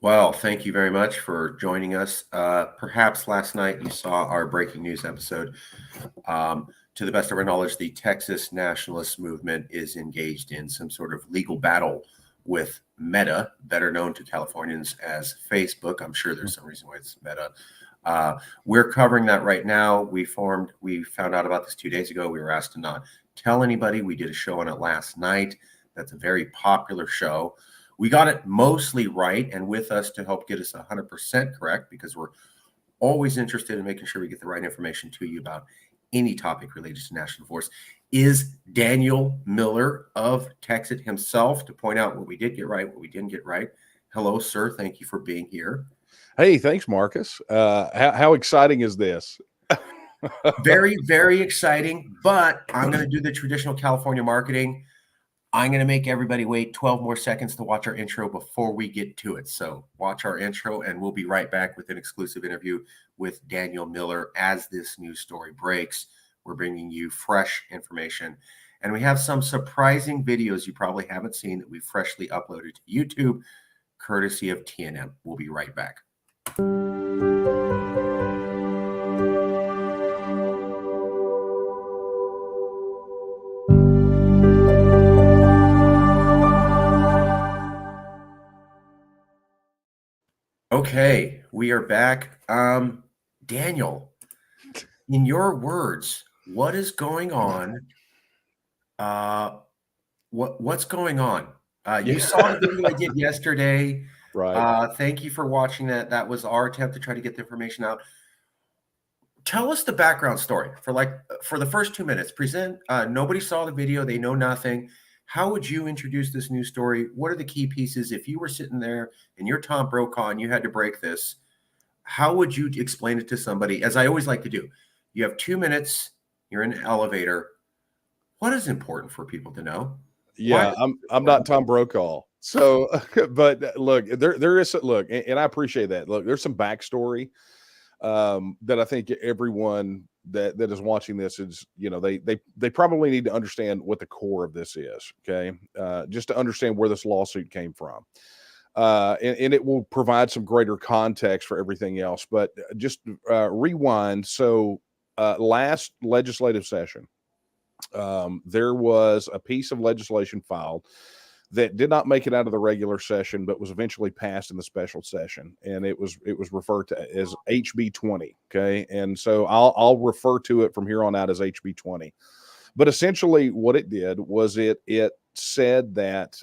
Well, thank you very much for joining us. Perhaps last night you saw our breaking news episode. To the best of our knowledge, the Texas nationalist movement is engaged in some sort of legal battle with Meta, better known to Californians as Facebook. I'm sure there's some reason why it's Meta. We're covering that right now. We found out about this 2 days ago. We were asked to not tell anybody. We did a show on it last night. That's a very popular show. We got it mostly right, and with us to help get us 100% correct, because we're always interested in making sure we get the right information to you about any topic related to national force, is Daniel Miller of TEXIT himself to point out what we did get right, what we didn't get right. Hello, sir. Thank you for being here. Hey, thanks, Marcus. How exciting is this? Very, very exciting, but I'm going to do the traditional California marketing. I'm going to make everybody wait 12 more seconds to watch our intro before we get to it. So watch our intro, and we'll be right back with an exclusive interview with Daniel Miller as this news story breaks. We're bringing you fresh information, and we have some surprising videos you probably haven't seen that we freshly uploaded to YouTube, courtesy of TNM. We'll be right back. Okay, we are back. Daniel, in your words, what is going on? What's going on? You saw the video I did yesterday. Right. Thank you for watching that. That was our attempt to try to get the information out. Tell us the background story for the first 2 minutes. Present. Nobody saw the video. They know nothing. How would you introduce this news story? What are the key pieces? If you were sitting there and you're Tom Brokaw and you had to break this, how would you explain it to somebody? As I always like to do, you have 2 minutes. You're in an elevator. What is important for people to know? Yeah, I'm not Tom Brokaw. So, but look, there is look, and I appreciate that. Look, there's some backstory that I think everyone that is watching this is, they probably need to understand what the core of this is. Okay, just to understand where this lawsuit came from. And it will provide some greater context for everything else. But just rewind. So last legislative session, there was a piece of legislation filed that did not make it out of the regular session, but was eventually passed in the special session, and it was referred to as HB 20. Okay, and so I'll refer to it from here on out as HB 20. But essentially, what it did was it said that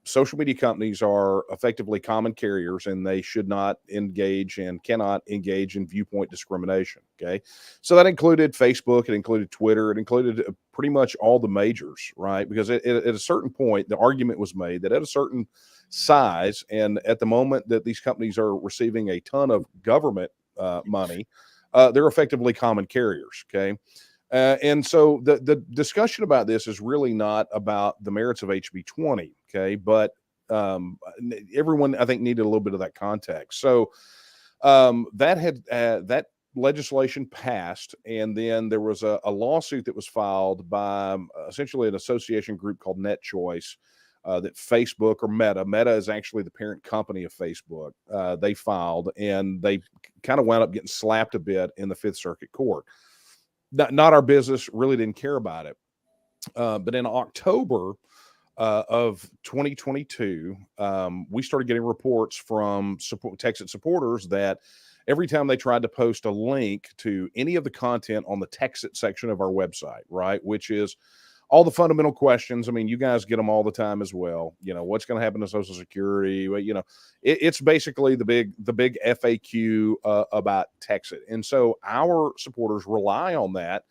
social media companies are effectively common carriers, and they should not engage and cannot engage in viewpoint discrimination. Okay. So that included Facebook, it included Twitter, it included pretty much all the majors, right? Because at a certain point, the argument was made that at a certain size, and at the moment that these companies are receiving a ton of government money, they're effectively common carriers. Okay. And so the discussion about this is really not about the merits of HB 20, okay? But everyone, I think, needed a little bit of that context. So that legislation passed, and then there was a lawsuit that was filed by essentially an association group called Net Choice that Facebook, or Meta is actually the parent company of Facebook. They filed, and they kind of wound up getting slapped a bit in the Fifth Circuit Court. Not our business, really didn't care about it. But in October of 2022, we started getting reports from TEXIT supporters that every time they tried to post a link to any of the content on the TEXIT section of our website, right, which is all the fundamental questions. I mean, you guys get them all the time as well. What's going to happen to Social Security? It's basically the big FAQ about TEXIT. And so our supporters rely on that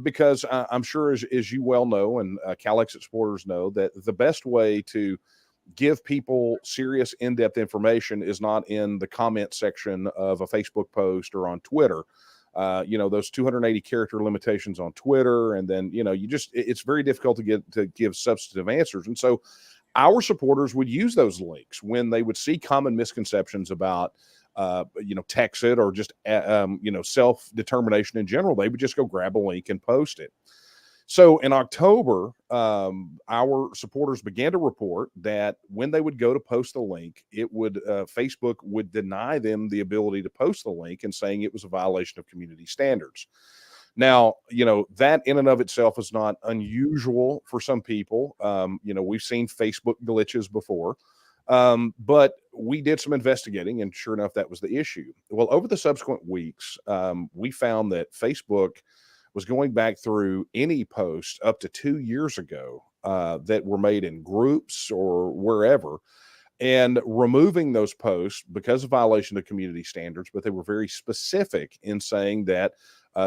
because I'm sure, as you well know, and CalExit supporters know, that the best way to give people serious, in-depth information is not in the comment section of a Facebook post or on Twitter. Those 280 character limitations on Twitter, and then it's very difficult to give substantive answers. And so our supporters would use those links when they would see common misconceptions about TEXIT or just self-determination in general. They would just go grab a link and post it. So in October, our supporters began to report that when they would go to post the link, it would Facebook would deny them the ability to post the link and saying it was a violation of community standards. Now, that in and of itself is not unusual for some people. We've seen Facebook glitches before, but we did some investigating, and sure enough, that was the issue. Well, over the subsequent weeks, we found that Facebook was going back through any posts up to 2 years ago that were made in groups or wherever, and removing those posts because of violation of community standards. But they were very specific in saying that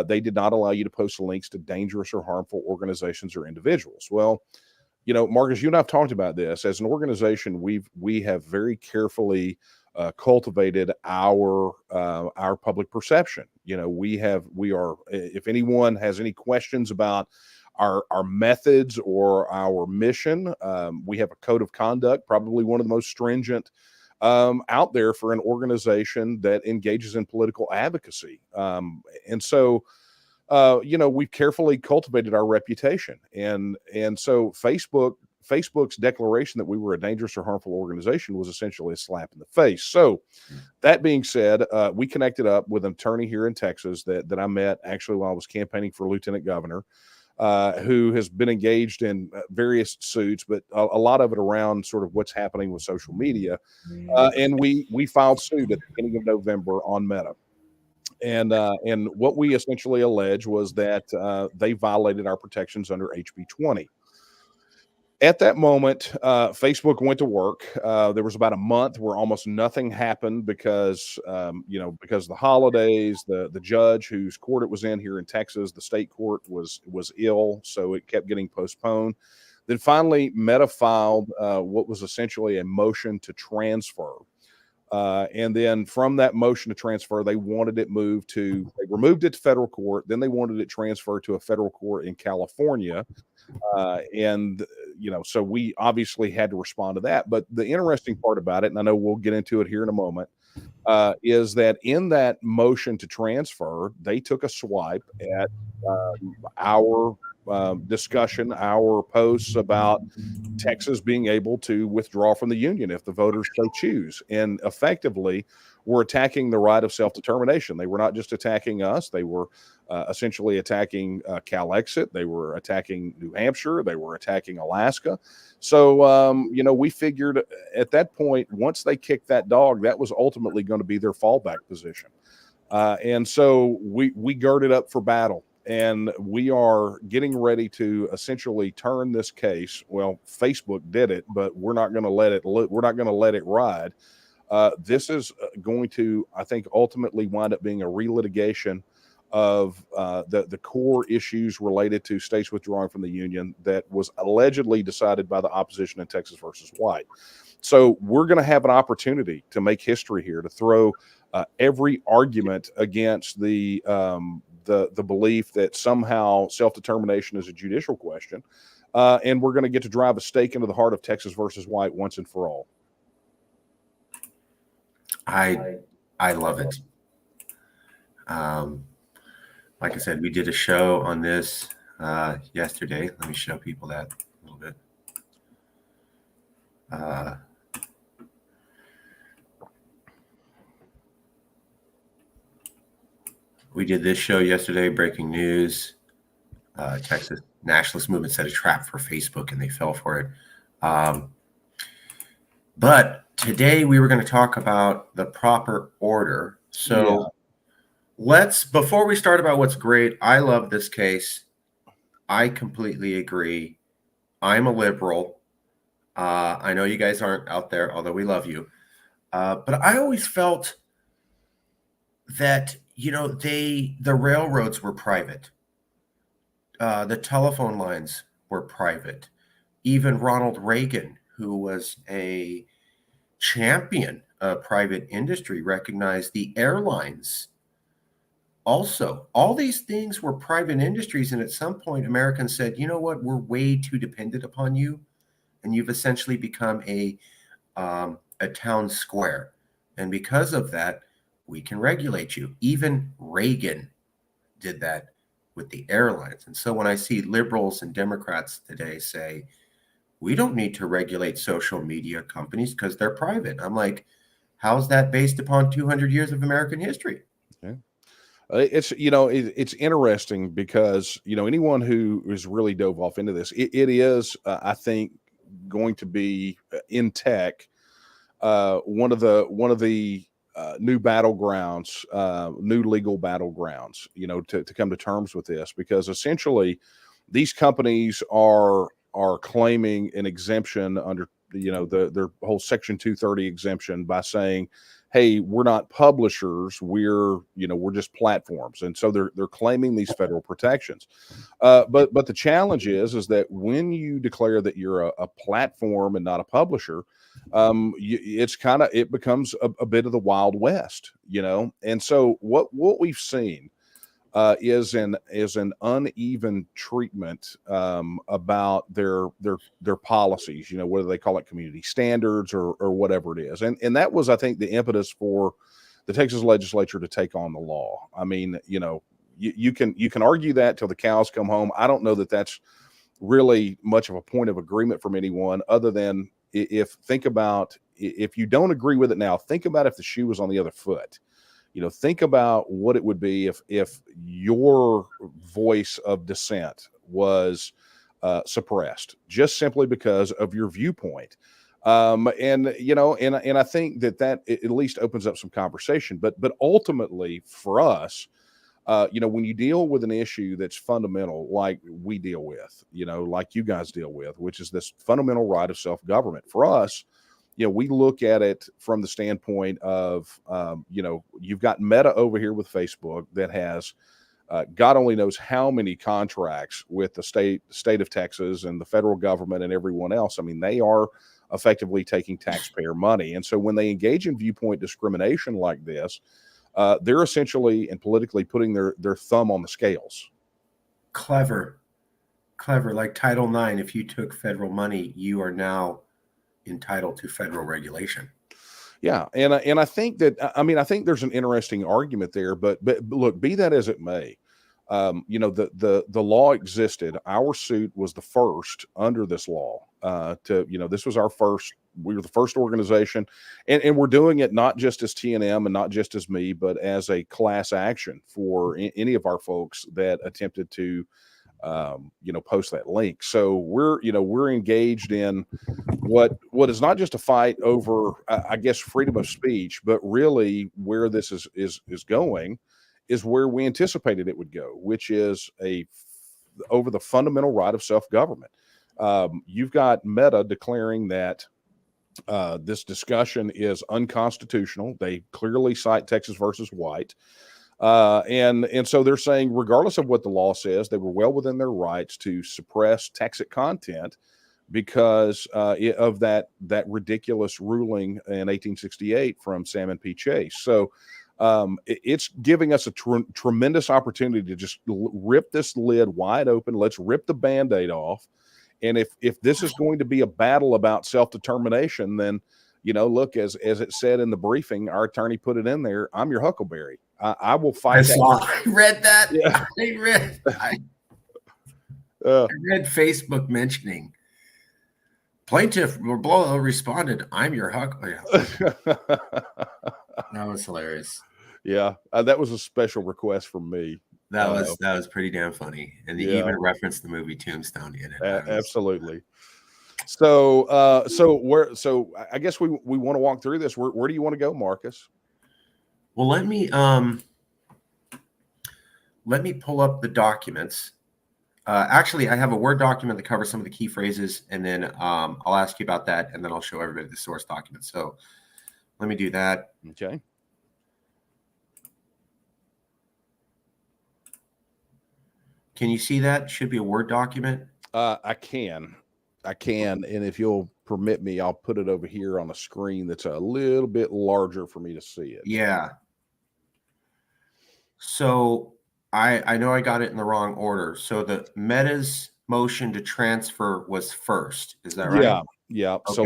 they did not allow you to post links to dangerous or harmful organizations or individuals. Well, Marcus, you and I've talked about this. As an organization, we have very carefully cultivated our public perception. We are. If anyone has any questions about our methods or our mission, we have a code of conduct, probably one of the most stringent out there for an organization that engages in political advocacy. And so we've carefully cultivated our reputation, and so Facebook's declaration that we were a dangerous or harmful organization was essentially a slap in the face. So that being said, we connected up with an attorney here in Texas that I met actually while I was campaigning for lieutenant governor, who has been engaged in various suits, but a lot of it around sort of what's happening with social media. And we filed suit at the beginning of November on Meta. And what we essentially allege was that they violated our protections under HB 20. At that moment, Facebook went to work. There was about a month where almost nothing happened because because of the holidays. The judge whose court it was in here in Texas, the state court, was ill, so it kept getting postponed. Then finally, Meta filed what was essentially a motion to transfer. And then from that motion to transfer, they wanted it moved to, they removed it to federal court. Then they wanted it transferred to a federal court in California. So we obviously had to respond to that. But the interesting part about it, and I know we'll get into it here in a moment, is that in that motion to transfer, they took a swipe at our discussion, our posts about Texas being able to withdraw from the union if the voters so choose. And effectively, were attacking the right of self-determination. They were not just attacking us. They were essentially attacking TEXIT. They were attacking New Hampshire. They were attacking Alaska. So, we figured at that point, once they kicked that dog, that was ultimately going to be their fallback position. And so we girded up for battle. And we are getting ready to essentially turn this case. Well, Facebook did it, but we're not going to let it. We're not going to let it ride. This is going to, I think, ultimately wind up being a relitigation of the core issues related to states withdrawing from the union that was allegedly decided by the opposition in Texas versus White. So we're going to have an opportunity to make history here, to throw every argument against the belief that somehow self-determination is a judicial question. And we're going to get to drive a stake into the heart of Texas versus White once and for all. I love it. Like I said, we did a show on this yesterday. Let me show people that a little bit. We did this show yesterday, breaking news. Texas nationalist movement set a trap for Facebook and they fell for it. But today we were going to talk about the proper order. So before we start about what's great, I love this case. I completely agree. I'm a liberal. I know you guys aren't out there, although we love you. But I always felt that, the railroads were private. The telephone lines were private. Even Ronald Reagan, who was a champion of private industry, recognized the airlines. Also, all these things were private industries. And at some point, Americans said, you know what, we're way too dependent upon you. And you've essentially become a town square. And because of that, we can regulate you. Even Reagan did that. with the airlines. And so when I see liberals and Democrats today say, we don't need to regulate social media companies because they're private, I'm like, how's that based upon 200 years of American history? Yeah. It's it's interesting because anyone who is really dove off into this, it is I think going to be in tech one of the new battlegrounds, new legal battlegrounds, to come to terms with this, because essentially these companies are claiming an exemption under their whole Section 230 exemption by saying, hey, we're not publishers, we're just platforms, and so they're claiming these federal protections. But the challenge is that when you declare that you're a platform and not a publisher, it becomes a bit of the Wild West, and so what we've seen is an uneven treatment about their policies, whether they call it community standards or whatever it is, and that was, I think, the impetus for the Texas legislature to take on the law. I mean, you can argue that till the cows come home. I don't know that that's really much of a point of agreement from anyone, other than if you don't agree with it now, think about if the shoe was on the other foot. Think about what it would be if your voice of dissent was suppressed just simply because of your viewpoint. And I think that at least opens up some conversation. But ultimately, for us, when you deal with an issue that's fundamental, like we deal with, like you guys deal with, which is this fundamental right of self-government, for us, we look at it from the standpoint of, you've got Meta over here with Facebook that has God only knows how many contracts with the state of Texas and the federal government and everyone else. I mean, they are effectively taking taxpayer money. And so when they engage in viewpoint discrimination like this, they're essentially and politically putting their thumb on the scales. Clever. Like Title IX, if you took federal money, you are now entitled to federal regulation. Yeah, and I think that, I think there's an interesting argument there, but look, be that as it may, the law existed. Our suit was the first under this law. This was our first. We were the first organization, and we're doing it not just as TNM and not just as me, but as a class action for any of our folks that attempted to post that link. So we're engaged in what is not just a fight over, I guess, freedom of speech, but really where this is going is where we anticipated it would go, which is over the fundamental right of self-government. You've got Meta declaring that this discussion is unconstitutional. They clearly cite Texas versus White. And so they're saying, regardless of what the law says, they were well within their rights to suppress TEXIT content because of that ridiculous ruling in 1868 from Salmon P. Chase. So it's giving us a tremendous opportunity to just rip this lid wide open. Let's rip the Band-Aid off. And if this is going to be a battle about self-determination, then, look, as it said in the briefing, our attorney put it in there, I'm your Huckleberry. I will fight. I read that. Yeah. I read Facebook mentioning plaintiff responded, I'm your Huckleberry. That was hilarious. Yeah, that was a special request from me. That was pretty damn funny, and they even referenced the movie Tombstone in it. Absolutely. So I guess we want to walk through this. Where do you want to go, Marcus? Well, let me pull up the documents. Actually, I have a Word document that covers some of the key phrases, and then I'll ask you about that, and then I'll show everybody the source document. So let me do that. Okay. Can you see that? Should be a Word document. I can, and if you'll permit me, I'll put it over here on a screen that's a little bit larger for me to see it. Yeah. So I know I got it in the wrong order. So the Meta's motion to transfer was first. Is that right? Yeah. Okay. So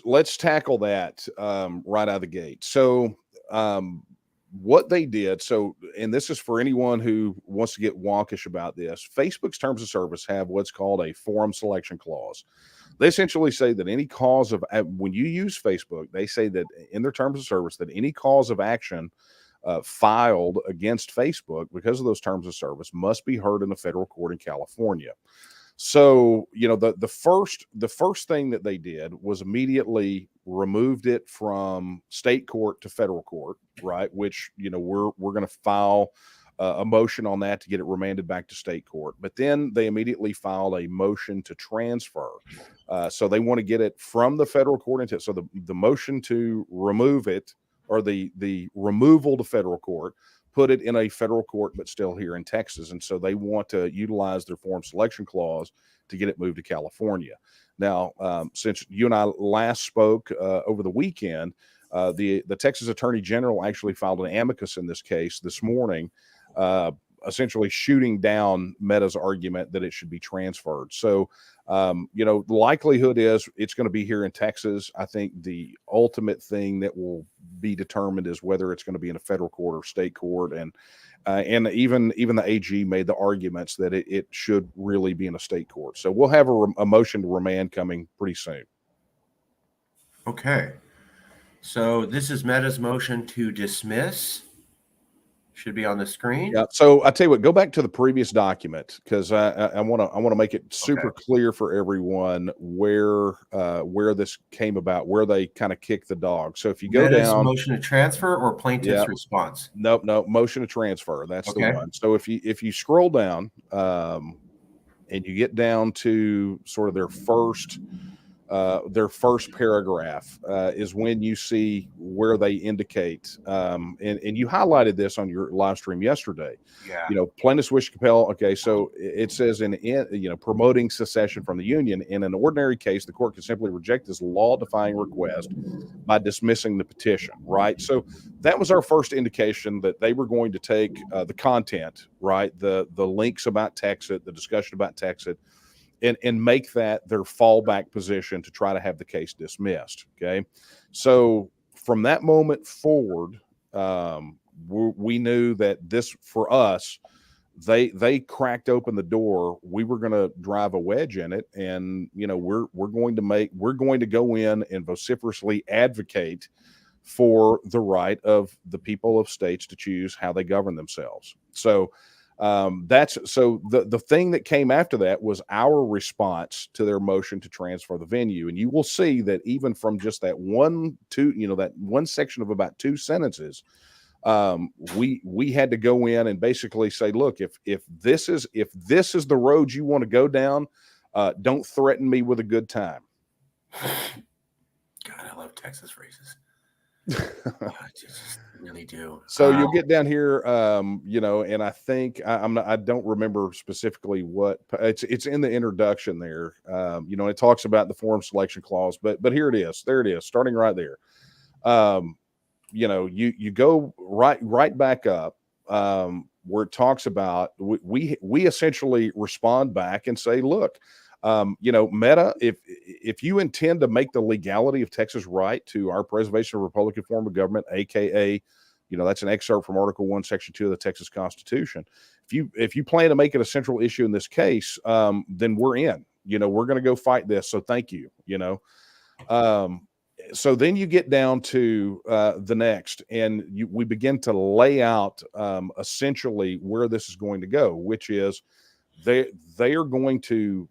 let's tackle that right out of the gate. So what they did, so, and this is for anyone who wants to get wonkish about this, Facebook's terms of service have what's called a forum selection clause. They essentially say that any cause of, when you use Facebook, they say that in their terms of service, that any cause of action filed against Facebook because of those terms of service must be heard in a federal court in California. So, the first thing that they did was immediately removed it from state court to federal court, right? Which, we're going to file a motion on that to get it remanded back to state court. But then they immediately filed a motion to transfer. So they want to get it from the federal court into, so the motion to remove it, or the removal to federal court, put it in a federal court, but still here in Texas. And so they want to utilize their forum selection clause to get it moved to California. Now, since you and I last spoke over the weekend, the Texas Attorney General actually filed an amicus in this case this morning, essentially shooting down Meta's argument that it should be transferred. So, the likelihood is it's going to be here in Texas. I think the ultimate thing that will be determined is whether it's going to be in a federal court or state court. And even the AG made the arguments that it should really be in a state court. So we'll have a motion to remand coming pretty soon. Okay. So this is Meta's motion to dismiss. Should be on the screen. Yeah. So I tell you what, go back to the previous document, because I want to make it super clear for everyone where this came about, where they kind of kicked the dog. So if you go Meta's down, motion to transfer or plaintiff's response. Nope, motion to transfer. That's the one. So if you scroll down and you get down to sort of their first paragraph is when you see where they indicate, and you highlighted this on your live stream yesterday. Yeah. Plaintiffs wish to compel. Okay, so it says in promoting secession from the union. In an ordinary case, the court can simply reject this law-defying request by dismissing the petition. Right. So that was our first indication that they were going to take the content, right, the links about TEXIT, the discussion about TEXIT, and make that their fallback position to try to have the case dismissed. Okay. So from that moment forward, we knew that this, for us, they cracked open the door. We were going to drive a wedge in it. And, we're going to go in and vociferously advocate for the right of the people of states to choose how they govern themselves. So, the thing that came after that was our response to their motion to transfer the venue. And you will see that even from just that one section of about 2 sentences, we had to go in and basically say, look, if this is the road you want to go down, don't threaten me with a good time. God, I love Texas phrases. I just really do. So you'll get down here, and I think I don't remember specifically what it's in the introduction there. It talks about the forum selection clause, but here it is. There it is, starting right there. You go right back up where it talks about we essentially respond back and say, look, Meta, if you intend to make the legality of Texas right to our preservation of Republican form of government, aka, that's an excerpt from Article 1, Section 2 of the Texas Constitution. If you plan to make it a central issue in this case, then we're in. We're going to go fight this. So thank you. So then you get down to the next, and we begin to lay out essentially where this is going to go, which is they are going to.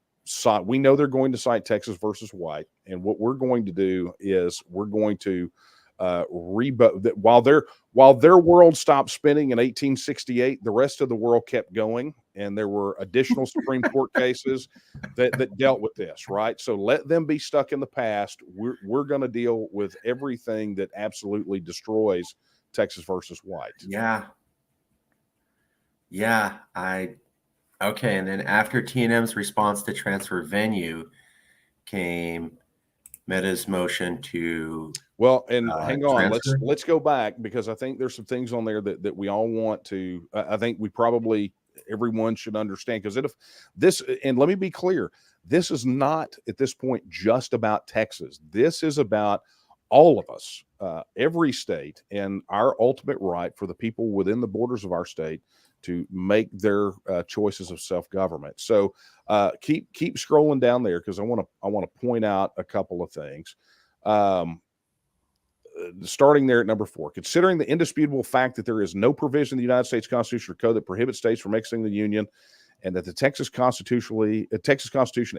We know they're going to cite Texas versus White, and what we're going to do is we're going to while their world stopped spinning in 1868, the rest of the world kept going, and there were additional Supreme Court cases that dealt with this. Right, so let them be stuck in the past. We're going to deal with everything that absolutely destroys Texas versus White. Yeah, Okay, and then after T&M's response to transfer venue came Meta's motion to hang on, transfer? let's go back, because I think there's some things on there that we all want to. I think everyone should understand, because and let me be clear, this is not at this point just about Texas. This is about all of us. every state and our ultimate right for the people within the borders of our state to make their choices of self-government. So keep scrolling down there, because I want to point out a couple of things. Starting there at number 4, considering the indisputable fact that there is no provision in the United States Constitution or Code that prohibits states from exiting the Union, and that the Texas Constitution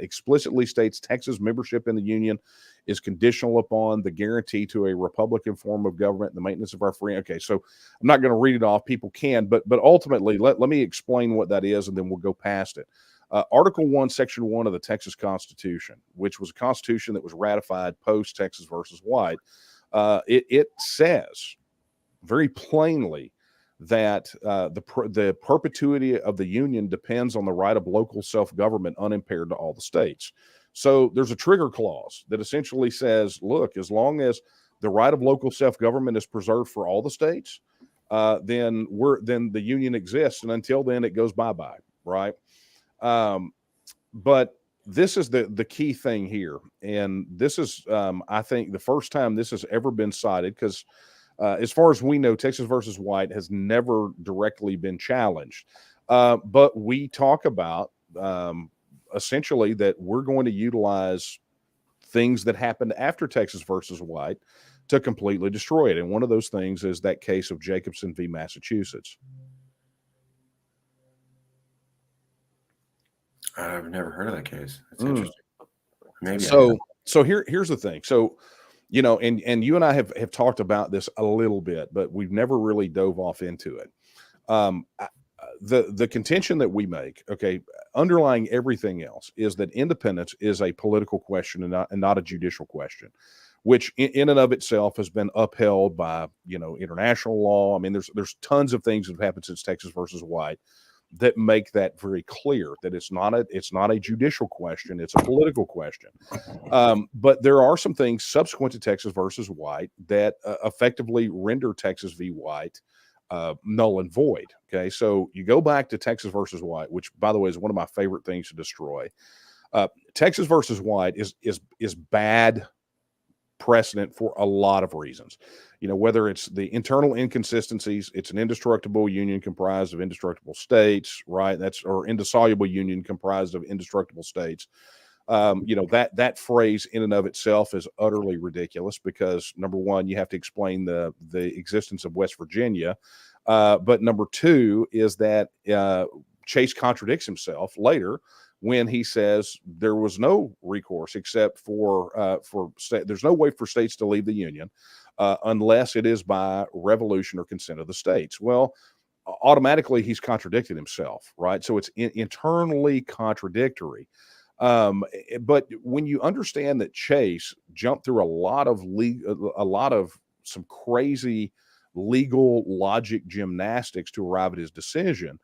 explicitly states Texas membership in the Union is conditional upon the guarantee to a Republican form of government and the maintenance of our free. Okay, so I'm not going to read it off. People can, but ultimately, let me explain what that is, and then we'll go past it. Article 1, Section 1 of the Texas Constitution, which was a constitution that was ratified post Texas versus White, it says very plainly that the perpetuity of the Union depends on the right of local self-government unimpaired to all the states. So there's a trigger clause that essentially says, look, as long as the right of local self-government is preserved for all the states, then the Union exists, and until then it goes bye-bye, right? But this is the key thing here, and this is I think the first time this has ever been cited, because as far as we know, Texas versus White has never directly been challenged. But we talk about essentially that we're going to utilize things that happened after Texas versus White to completely destroy it. And one of those things is that case of Jacobson v. Massachusetts. I've never heard of that case. That's interesting. Maybe so here's the thing. So, and you and I have talked about this a little bit, but we've never really dove off into it. The contention that we make, okay, underlying everything else, is that independence is a political question and not a judicial question, which in and of itself has been upheld by international law. I mean, there's tons of things that have happened since Texas versus White that make that very clear, that it's not a judicial question, it's a political question. But there are some things subsequent to Texas versus White that effectively render Texas v. White null and void. Okay, so you go back to Texas versus White, which, by the way, is one of my favorite things to destroy. Texas versus White is bad precedent for a lot of reasons. Whether it's the internal inconsistencies, it's an indestructible union comprised of indestructible states, right? Or indissoluble union comprised of indestructible states. That phrase in and of itself is utterly ridiculous, because number one, you have to explain the existence of West Virginia. But number two is that Chase contradicts himself later when he says there was no recourse except for there's no way for states to leave the Union unless it is by revolution or consent of the states. Well, automatically he's contradicted himself, right? So it's internally contradictory. But when you understand that Chase jumped through a lot of some crazy legal logic gymnastics to arrive at his decision,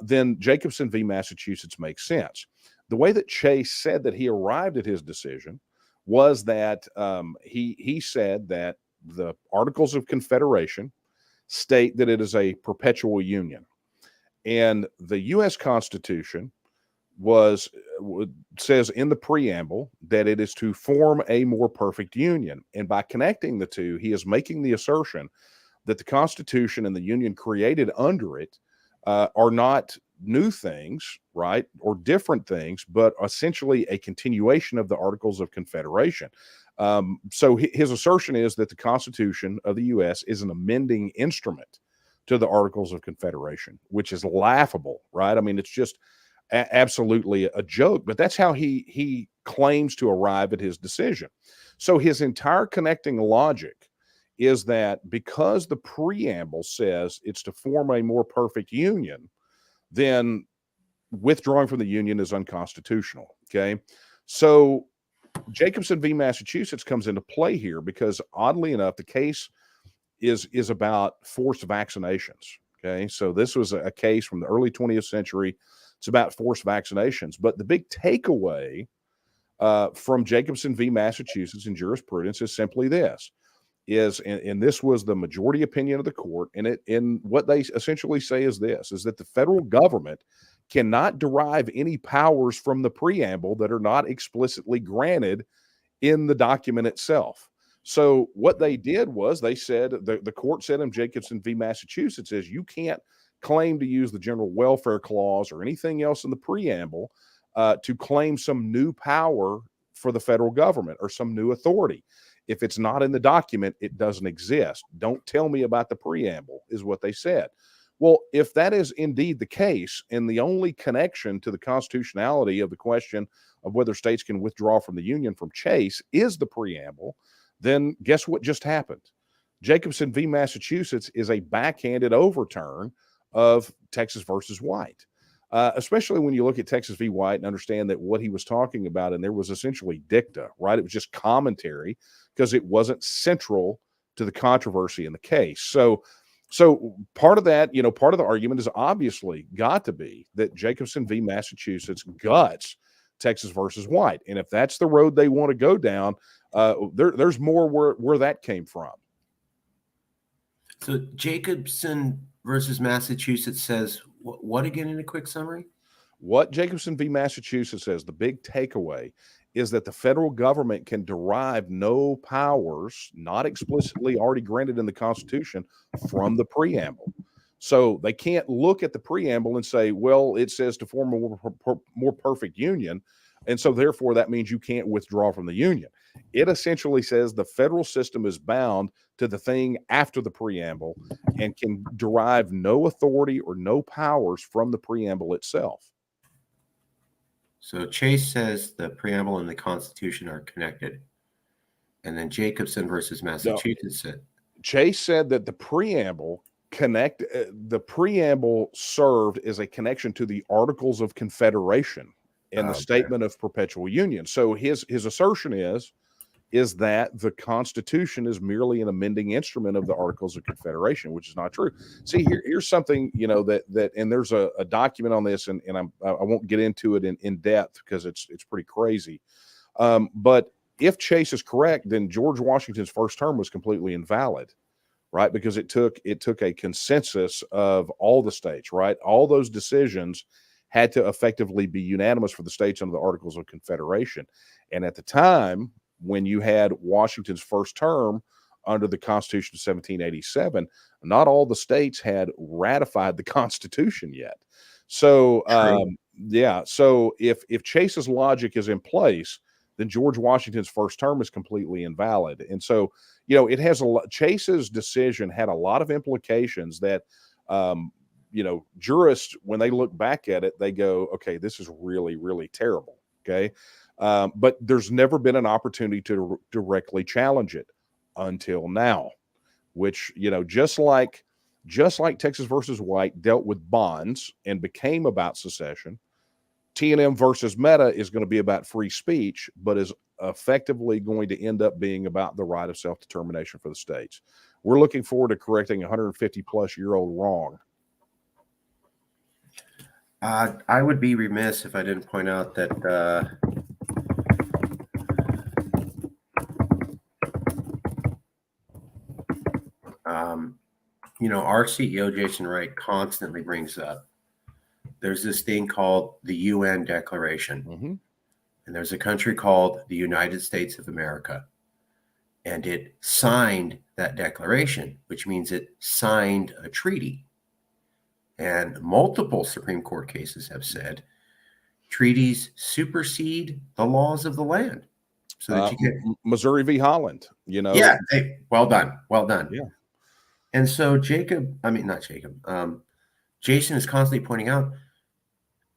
then Jacobson v. Massachusetts makes sense. The way that Chase said that he arrived at his decision was that he said that the Articles of Confederation state that it is a perpetual union, and the U.S. Constitution says in the preamble that it is to form a more perfect union. And by connecting the two, he is making the assertion that the Constitution and the union created under it are not new things, right, or different things, but essentially a continuation of the Articles of Confederation. So his assertion is that the Constitution of the U.S. is an amending instrument to the Articles of Confederation, which is laughable, right? I mean, it's just absolutely a joke, but that's how he claims to arrive at his decision. So his entire connecting logic is that because the preamble says it's to form a more perfect union, then withdrawing from the union is unconstitutional. Okay. So Jacobson v. Massachusetts comes into play here because, oddly enough, the case is about forced vaccinations. Okay. So this was a case from the early 20th century. It's about forced vaccinations. But the big takeaway from Jacobson v. Massachusetts in jurisprudence is simply this. And this was the majority opinion of the court, and what they essentially say is this, is that the federal government cannot derive any powers from the preamble that are not explicitly granted in the document itself. So what they did was they said, the court said in Jacobson v. Massachusetts, is you can't claim to use the general welfare clause or anything else in the preamble to claim some new power for the federal government or some new authority. If it's not in the document, it doesn't exist. Don't tell me about the preamble, is what they said. Well, if that is indeed the case, and the only connection to the constitutionality of the question of whether states can withdraw from the Union from Chase is the preamble, then guess what just happened? Jacobson v. Massachusetts is a backhanded overturn of Texas versus White. Especially when you look at Texas v. White and understand that what he was talking about, and there was essentially dicta, right? It was just commentary because it wasn't central to the controversy in the case. So part of that, part of the argument is obviously got to be that Jacobson v. Massachusetts guts Texas versus White. And if that's the road they want to go down, there's more where that came from. So Jacobson versus Massachusetts says what again in a quick summary? What Jacobson v. Massachusetts says, the big takeaway is that the federal government can derive no powers not explicitly already granted in the Constitution from the preamble. So they can't look at the preamble and say, well, it says to form a more perfect union, and so therefore that means you can't withdraw from the Union. It essentially says the federal system is bound to the thing after the preamble and can derive no authority or no powers from the preamble itself. So Chase says the preamble and the Constitution are connected. And then Jacobson versus Massachusetts said. Chase said that the preamble served as a connection to the Articles of Confederation and the Statement of Perpetual Union. So his assertion is that the Constitution is merely an amending instrument of the Articles of Confederation, which is not true. See, here's something, that and there's a document on this, and I won't get into it in depth because it's pretty crazy. But if Chase is correct, then George Washington's first term was completely invalid, right? Because it took a consensus of all the states, right? All those decisions had to effectively be unanimous for the states under the Articles of Confederation. And at the time, when you had Washington's first term under the Constitution of 1787, not all the states had ratified the Constitution yet. So, so if Chase's logic is in place, then George Washington's first term is completely invalid. And so, it has Chase's decision had a lot of implications that, jurists, when they look back at it, they go, okay, this is really, really terrible. Okay. But there's never been an opportunity to directly challenge it until now, which, just like Texas versus White dealt with bonds and became about secession, T&M versus Meta is going to be about free speech, but is effectively going to end up being about the right of self-determination for the states. We're looking forward to correcting 150-plus-year-old wrong. I would be remiss if I didn't point out that our CEO, Jason Wright, constantly brings up there's this thing called the UN Declaration. Mm-hmm. And there's a country called the United States of America. And it signed that declaration, which means it signed a treaty. And multiple Supreme Court cases have said treaties supersede the laws of the land. So that you can Missouri v. Holland, Yeah, well done. Yeah. And so Jason is constantly pointing out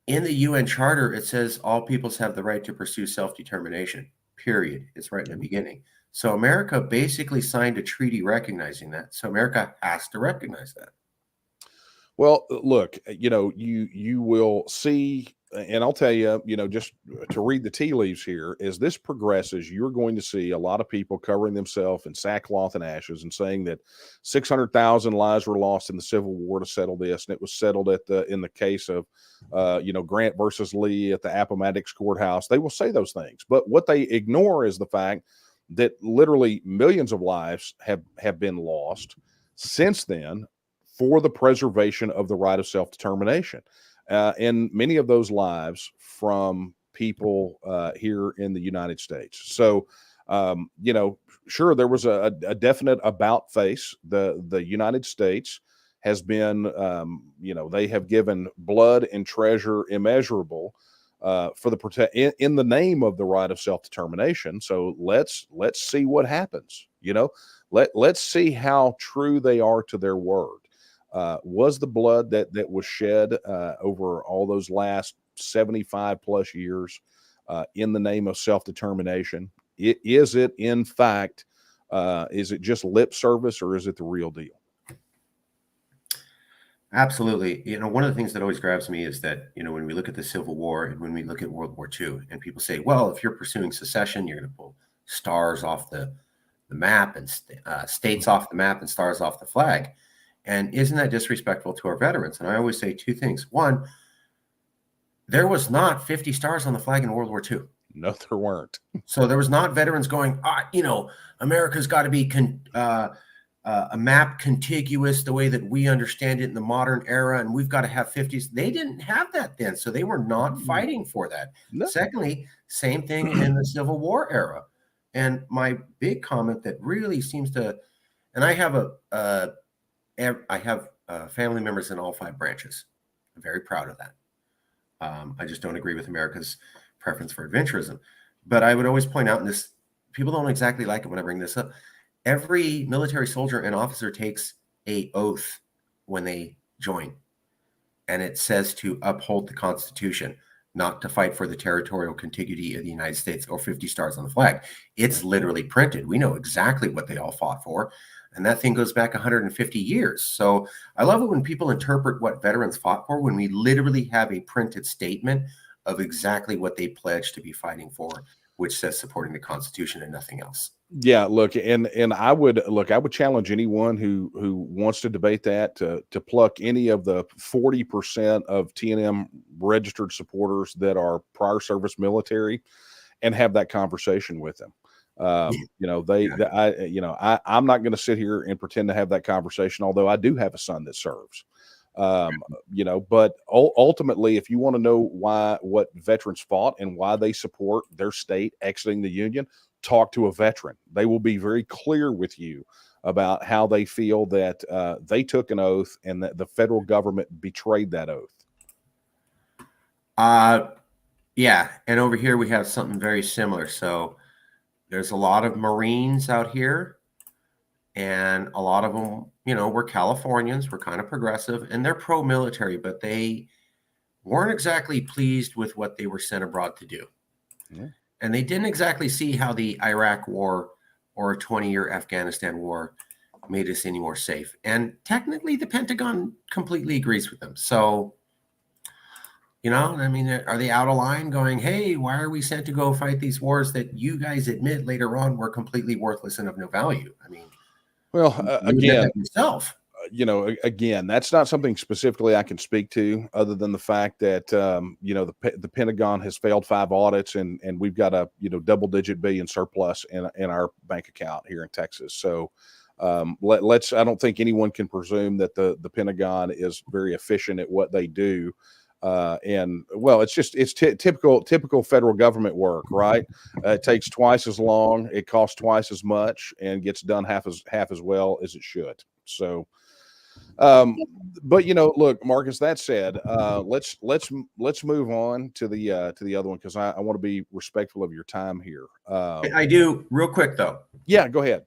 in the UN Charter, it says all peoples have the right to pursue self-determination, period. It's right in the beginning. So America basically signed a treaty recognizing that. So America has to recognize that. Well, look, you will see, and I'll tell you, just to read the tea leaves here, as this progresses, you're going to see a lot of people covering themselves in sackcloth and ashes and saying that 600,000 lives were lost in the Civil War to settle this, and it was settled in the case of, Grant versus Lee at the Appomattox courthouse. They will say those things, but what they ignore is the fact that literally millions of lives have been lost since then for the preservation of the right of self-determination. And many of those lives from people here in the United States. So, sure, there was a definite about face. The United States has been, they have given blood and treasure immeasurable for the protect in the name of the right of self determination. So let's see what happens. Let's see how true they are to their word. Was the blood that was shed over all those last 75 plus years in the name of self determination? Is it in fact? Is it just lip service, or is it the real deal? Absolutely. One of the things that always grabs me is that, when we look at the Civil War and when we look at World War II, and people say, well, if you're pursuing secession, you're going to pull stars off the map and states off the map and stars off the flag. And isn't that disrespectful to our veterans? And I always say two things. One, there was not 50 stars on the flag in World War II. No, there weren't. So there was not veterans going, America's got to be a map contiguous the way that we understand it in the modern era, and we've got to have 50s. They didn't have that then, so they were not fighting for that. No. Secondly, same thing in the Civil War era. And my big comment that really seems to, and I have family members in all 5 branches. I'm very proud of that. I just don't agree with America's preference for adventurism. But I would always point out, and this, people don't exactly like it when I bring this up, every military soldier and officer takes an oath when they join. And it says to uphold the Constitution, not to fight for the territorial contiguity of the United States or 50 stars on the flag. It's literally printed. We know exactly what they all fought for. And that thing goes back 150 years. So I love it when people interpret what veterans fought for, when we literally have a printed statement of exactly what they pledged to be fighting for, which says supporting the Constitution and nothing else. Yeah, look, and I would challenge anyone who wants to debate that to pluck any of the 40% of TNM registered supporters that are prior service military and have that conversation with them. I'm not going to sit here and pretend to have that conversation, although I do have a son that serves. But ultimately, if you want to know what veterans fought and why they support their state exiting the Union, talk to a veteran. They will be very clear with you about how they feel that they took an oath and that the federal government betrayed that oath. Yeah. And over here, we have something very similar. So there's a lot of Marines out here, and a lot of them, we're Californians, we're kind of progressive, and they're pro-military, but they weren't exactly pleased with what they were sent abroad to do. Yeah. And they didn't exactly see how the Iraq war or a 20-year Afghanistan war made us any more safe. And technically, the Pentagon completely agrees with them. So, are they out of line going, hey, why are we sent to go fight these wars that you guys admit later on were completely worthless and of no value? Again, yourself. Again, that's not something specifically I can speak to, other than the fact that the Pentagon has failed 5 audits, and we've got a double-digit billion surplus in our bank account here in Texas. So I don't think anyone can presume that the Pentagon is very efficient at what they do. It's typical federal government work, right? It takes twice as long, it costs twice as much, and gets done half as well as it should. So, but look, Marcus, that said, let's move on to the other one, because I want to be respectful of your time here. I do, real quick though. Yeah, go ahead.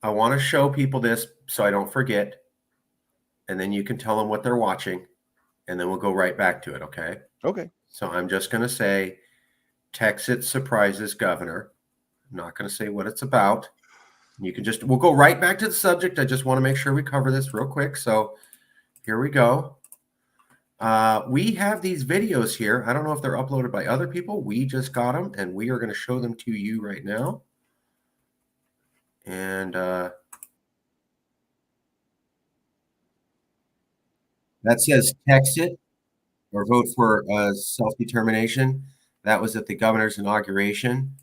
I want to show people this so I don't forget, and then you can tell them what they're watching, and then we'll go right back to it. Okay. Okay. So I'm just going to say, TEXIT surprises governor. I'm not going to say what it's about. We'll go right back to the subject. I just want to make sure we cover this real quick. So here we go. We have these videos here. I don't know if they're uploaded by other people. We just got them, and we are going to show them to you right now. And that says TEXIT, or vote for self-determination. That was at the governor's inauguration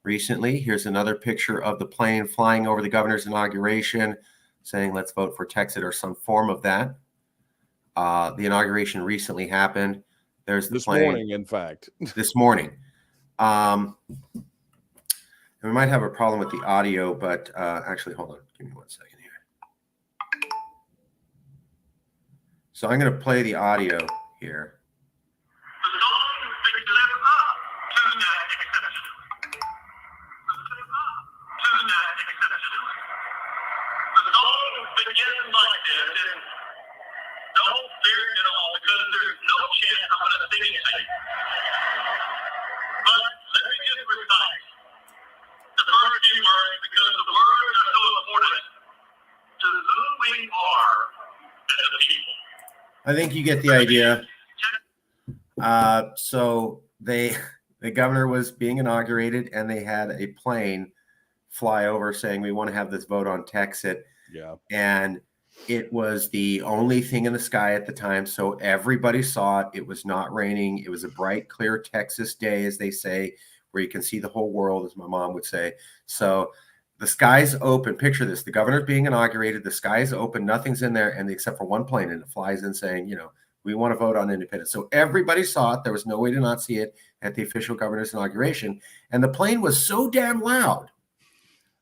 recently. Here's another picture of the plane flying over the governor's inauguration, saying let's vote for TEXIT or some form of that. The inauguration recently happened. There's the this plane. Morning, in fact. This morning. And We might have a problem with the audio, but actually, hold on. Give me 1 second here. So I'm going to play the audio here. Don't fear at all, because there's no chance I'm going to see anything. But let me get precise. The first few words, because the words are so important to who we are as a people. I think you get the idea. So the governor was being inaugurated, and they had a plane fly over saying, we want to have this vote on TEXIT. Yeah. And it was the only thing in the sky at the time. So everybody saw it. It was not raining. It was a bright, clear Texas day, as they say, where you can see the whole world, as my mom would say. So the sky's open. Picture this. The governor's being inaugurated. The sky's open. Nothing's in there, and except for one plane, and it flies in saying, we want to vote on independence. So everybody saw it. There was no way to not see it at the official governor's inauguration. And the plane was so damn loud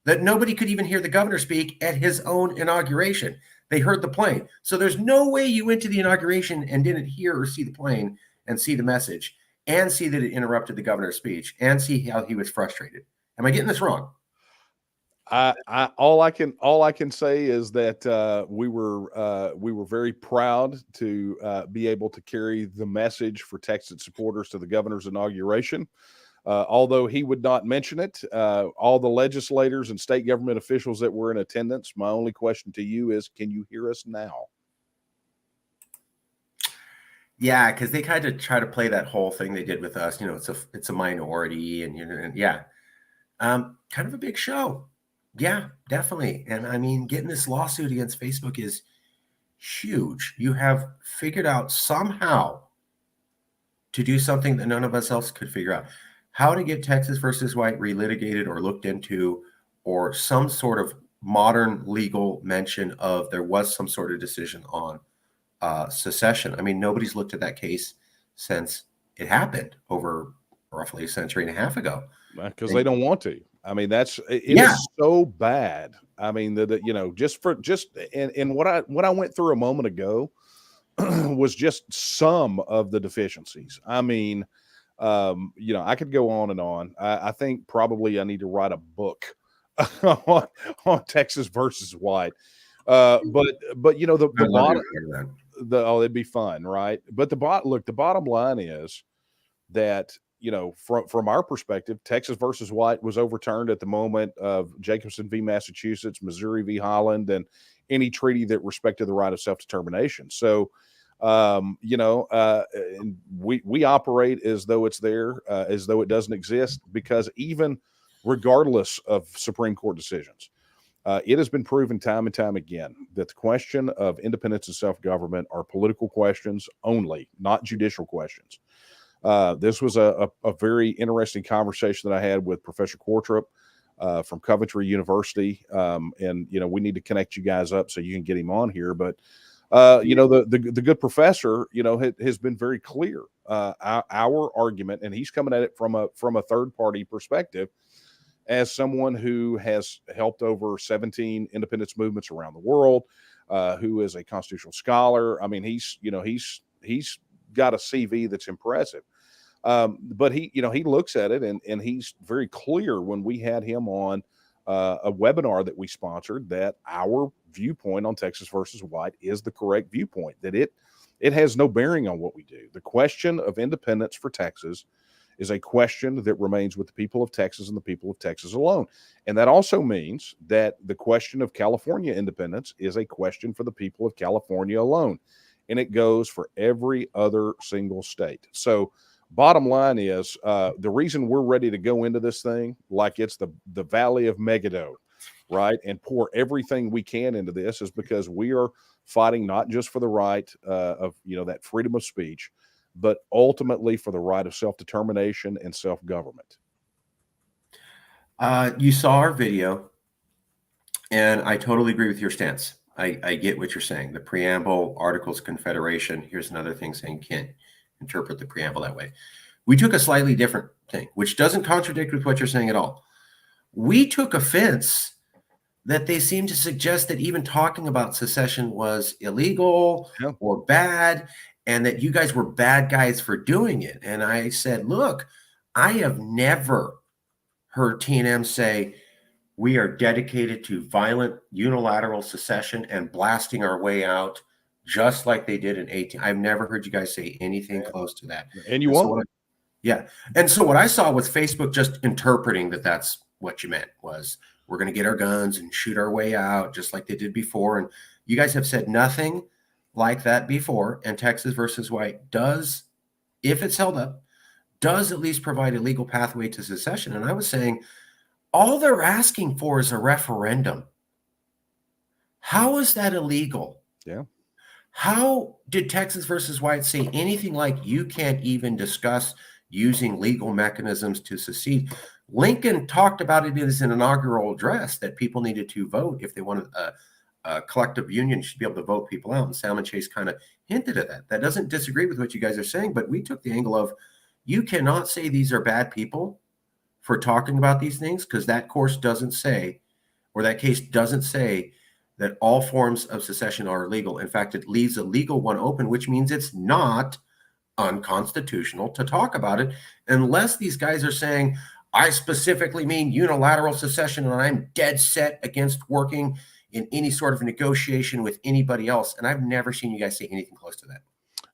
that nobody could even hear the governor speak at his own inauguration. They heard the plane. So there's no way you went to the inauguration and didn't hear or see the plane and see the message and see that it interrupted the governor's speech and see how he was frustrated. Am I getting this wrong? All I can say is that we were very proud to be able to carry the message for TEXIT supporters to the governor's inauguration. Although he would not mention it, all the legislators and state government officials that were in attendance, my only question to you is, can you hear us now? Yeah, because they kind of try to play that whole thing they did with us. It's a minority, and yeah, kind of a big show. Yeah, definitely. And I mean, getting this lawsuit against Facebook is huge. You have figured out somehow to do something that none of us else could figure out. How to get Texas versus White relitigated or looked into, or some sort of modern legal mention of there was some sort of decision on secession. I mean, nobody's looked at that case since it happened over roughly a century and a half ago. Because they don't want to. I mean, it Yeah. is so bad. I mean, and what I went through a moment ago was just some of the deficiencies. I mean, I could go on and on. I think probably I need to write a book on Texas versus White. But the bottom, it'd be fun, right? But the bottom line is that, from our perspective, Texas versus White was overturned at the moment of Jacobson v. Massachusetts, Missouri v. Holland, and any treaty that respected the right of self-determination. So, we operate as though it's there, as though it doesn't exist, because even regardless of Supreme Court decisions, it has been proven time and time again that the question of independence and self-government are political questions only, not judicial questions. This was a very interesting conversation that I had with Professor Quartrup from Coventry University. And we need to connect you guys up so you can get him on here. But, the good professor, has been very clear. Our argument, and he's coming at it from a third party perspective, as someone who has helped over 17 independence movements around the world, who is a constitutional scholar. I mean, he's got a CV that's impressive. But he looks at it and he's very clear when we had him on a webinar that we sponsored that our viewpoint on Texas versus White is the correct viewpoint, that it has no bearing on what we do. The question of independence for Texas is a question that remains with the people of Texas and the people of Texas alone. And that also means that the question of California independence is a question for the people of California alone. And it goes for every other single state. So bottom line is, the reason we're ready to go into this thing like it's the Valley of Megiddo, right, and pour everything we can into this is because we are fighting not just for the right of that freedom of speech, but ultimately for the right of self-determination and self-government. You saw our video, and I totally agree with your stance. I get what you're saying. The preamble, Articles of Confederation. Here's another thing saying can't interpret the preamble that way. We took a slightly different thing, which doesn't contradict with what you're saying at all. we took offense that they seemed to suggest that even talking about secession was illegal Yeah. or bad, and that you guys were bad guys for doing it. And I said, look, I have never heard TNM say we are dedicated to violent unilateral secession and blasting our way out just like they did in 18. I've never heard you guys say anything close to that. And you And so won't. yeah. And so what I saw with Facebook just interpreting that that's what you meant was we're going to get our guns and shoot our way out just like they did before. And you guys have said nothing like that before. And Texas versus White does, if it's held up, does at least provide a legal pathway to secession. And I was saying all they're asking for is a referendum. How is that illegal? Yeah. How did Texas versus White say anything like you can't even discuss using legal mechanisms to secede? Lincoln talked about it in his inaugural address that people needed to vote if they wanted a collective union should be able to vote people out. And Salmon Chase kind of hinted at that. That doesn't disagree with what you guys are saying, but we took the angle of you cannot say these are bad people for talking about these things because that course doesn't say, or that case doesn't say that all forms of secession are illegal. In fact, it leaves a legal one open, which means it's not unconstitutional to talk about it unless these guys are saying, I specifically mean unilateral secession and I'm dead set against working in any sort of negotiation with anybody else. And I've never seen you guys say anything close to that.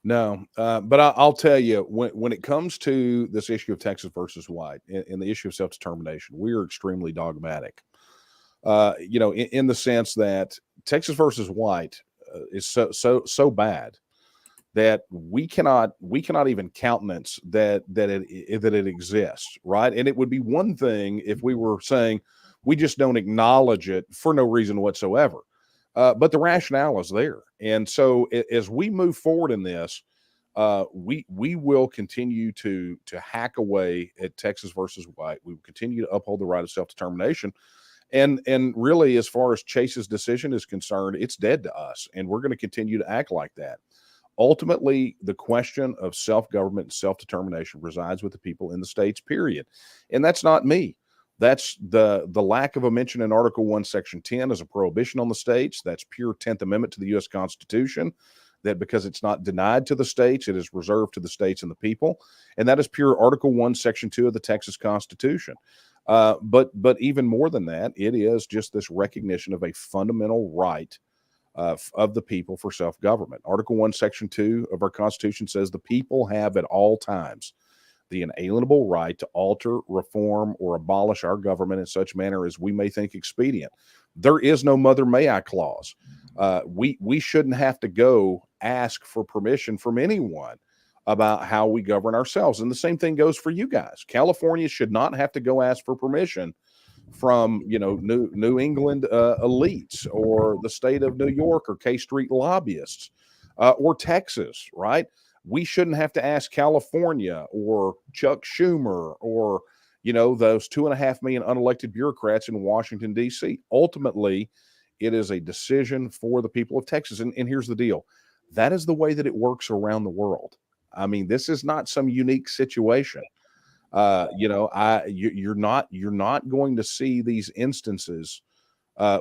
No, but I'll tell you, when it comes to this issue of Texas versus White and the issue of self-determination, we are extremely dogmatic. In the sense that Texas versus White is so bad that we cannot even countenance that it exists, right? And it would be one thing if we were saying we just don't acknowledge it for no reason whatsoever, but the rationale is there. And so as we move forward in this, we will continue to hack away at Texas versus White. We will continue to uphold the right of self-determination. And really, as far as Chase's decision is concerned, it's dead to us, and we're going to continue to act like that. Ultimately, the question of self-government and self-determination resides with the people in the states, period. And that's not me. That's the lack of a mention in Article 1, Section 10 as a prohibition on the states. That's pure 10th Amendment to the U.S. Constitution, that because it's not denied to the states, it is reserved to the states and the people. And that is pure Article 1, Section 2 of the Texas Constitution. But even more than that, it is just this recognition of a fundamental right of the people for self-government. Article 1, Section 2 of our Constitution says the people have at all times the inalienable right to alter, reform, or abolish our government in such manner as we may think expedient. There is no Mother May I clause. We shouldn't have to go ask for permission from anyone about how we govern ourselves. And the same thing goes for you guys. California should not have to go ask for permission from New England elites or the state of New York or K Street lobbyists or Texas, right? We shouldn't have to ask California or Chuck Schumer or those 2.5 million unelected bureaucrats in Washington, D.C. Ultimately, it is a decision for the people of Texas. And here's the deal. That is the way that it works around the world. I mean, this is not some unique situation. You're not going to see these instances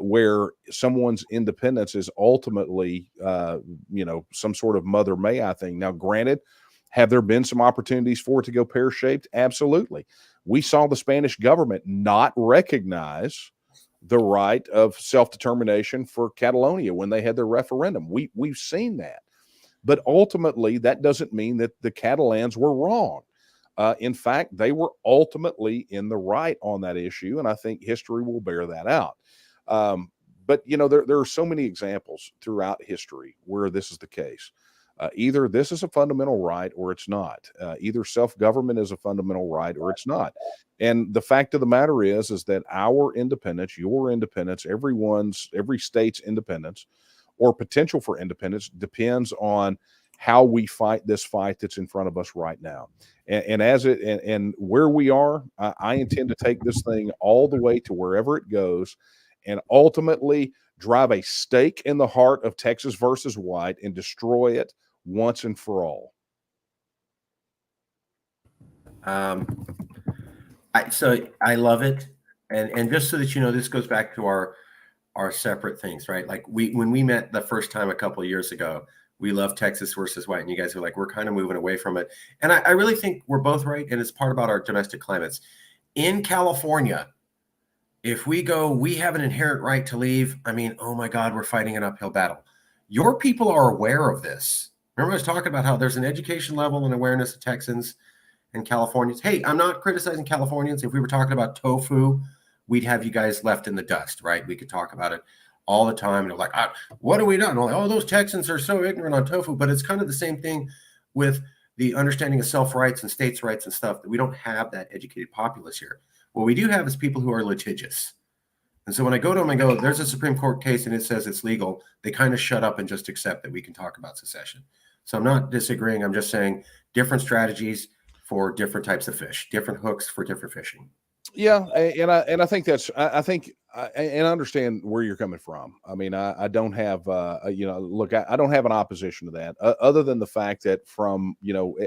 where someone's independence is ultimately, some sort of Mother May I thing. Now, granted, have there been some opportunities for it to go pear-shaped? Absolutely. We saw the Spanish government not recognize the right of self-determination for Catalonia when they had their referendum. We've seen that. But ultimately, that doesn't mean that the Catalans were wrong. In fact, they were ultimately in the right on that issue, and I think history will bear that out. But there are so many examples throughout history where this is the case. Either this is a fundamental right or it's not. Either self-government is a fundamental right or it's not. And the fact of the matter is that our independence, your independence, every state's independence or potential for independence depends on how we fight this fight that's in front of us right now. And where we are, I intend to take this thing all the way to wherever it goes and ultimately drive a stake in the heart of Texas versus White and destroy it once and for all. So I love it. And just so that you know, this goes back to our separate things, right? Like when we met the first time a couple of years ago, we love Texas versus white, and you guys are like, we're kind of moving away from it. And I really think we're both right, and it's part about our domestic climates. In California, if we go, we have an inherent right to leave. I mean, oh my God, we're fighting an uphill battle. Your people are aware of this. Remember, I was talking about how there's an education level and awareness of Texans and Californians. Hey, I'm not criticizing Californians. If we were talking about tofu, we'd have you guys left in the dust, right? We could talk about it all the time. And they're like, what have we done? Like, oh, those Texans are so ignorant on tofu. But it's kind of the same thing with the understanding of self-rights and states' rights and stuff, that we don't have that educated populace here. What we do have is people who are litigious. And so when I go to them and go, there's a Supreme Court case and it says it's legal, they kind of shut up and just accept that we can talk about secession. So I'm not disagreeing. I'm just saying different strategies for different types of fish, different hooks for different fishing. Yeah, and I think that's I think and I understand where you're coming from. I mean, I don't have look, I don't have an opposition to that, other than the fact that from